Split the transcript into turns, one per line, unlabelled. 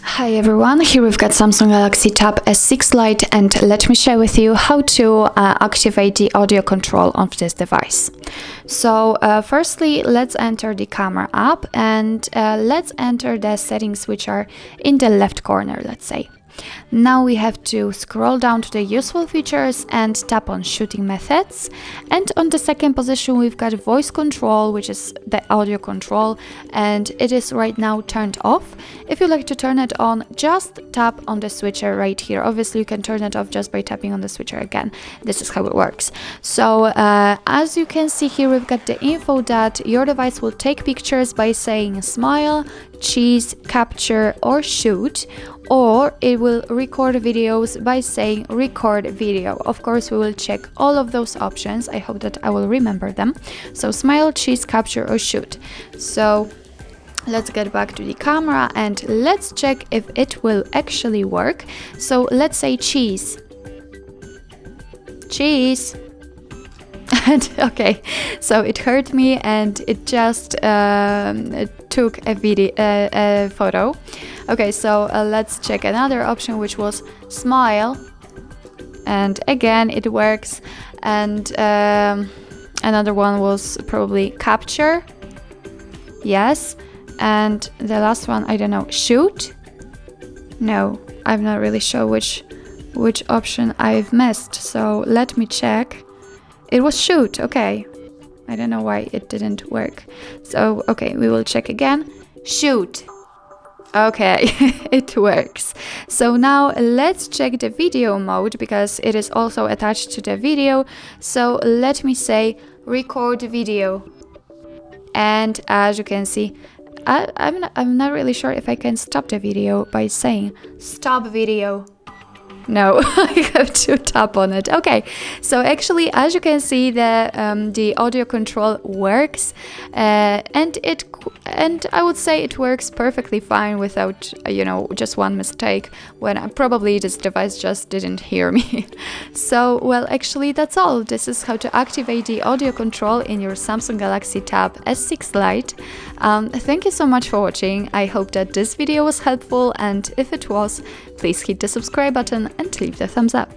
Hi everyone, here we've got Samsung Galaxy Tab S6 Lite, and let me share with you how to activate the audio control of this device. So firstly, let's enter the camera app, and let's enter the settings which are in the left corner, let's say. Now we have to scroll down to the useful features and tap on shooting methods, and on the second position we've got voice control, which is the audio control, and it is right now turned off. If you'd like to turn it on, just tap on the switcher right here. Obviously you can turn it off just by tapping on the switcher again. This is how it works. So as you can see here, we've got the info that your device will take pictures by saying smile, cheese, capture or shoot, or it will record videos by saying record video. Of course, we will check all of those options. I hope that I will remember them. So smile, cheese, capture or shoot. So let's get back to the camera and let's check if it will actually work. So let's say cheese. Cheese. And okay, so it heard me and it just took a photo. Okay, so let's check another option, which was smile, and again it works. And another one was probably capture, yes. And the last one, I don't know, shoot. No, I'm not really sure which option I've missed, so let me check. It was shoot, okay. I don't know why it didn't work. So, okay, we will check again. Shoot. Okay, it works. So now let's check the video mode, because it is also attached to the video. So let me say record video. And as you can see, I'm not really sure if I can stop the video by saying stop video. No, I have to tap on it. Okay, so actually, as you can see, the audio control works, and I would say it works perfectly fine without just one mistake, when probably this device just didn't hear me. So well, actually that's all. This is how to activate the audio control in your Samsung Galaxy Tab S6 Lite. Thank you so much for watching. I hope that this video was helpful, and if it was, please hit the subscribe button and leave the thumbs up.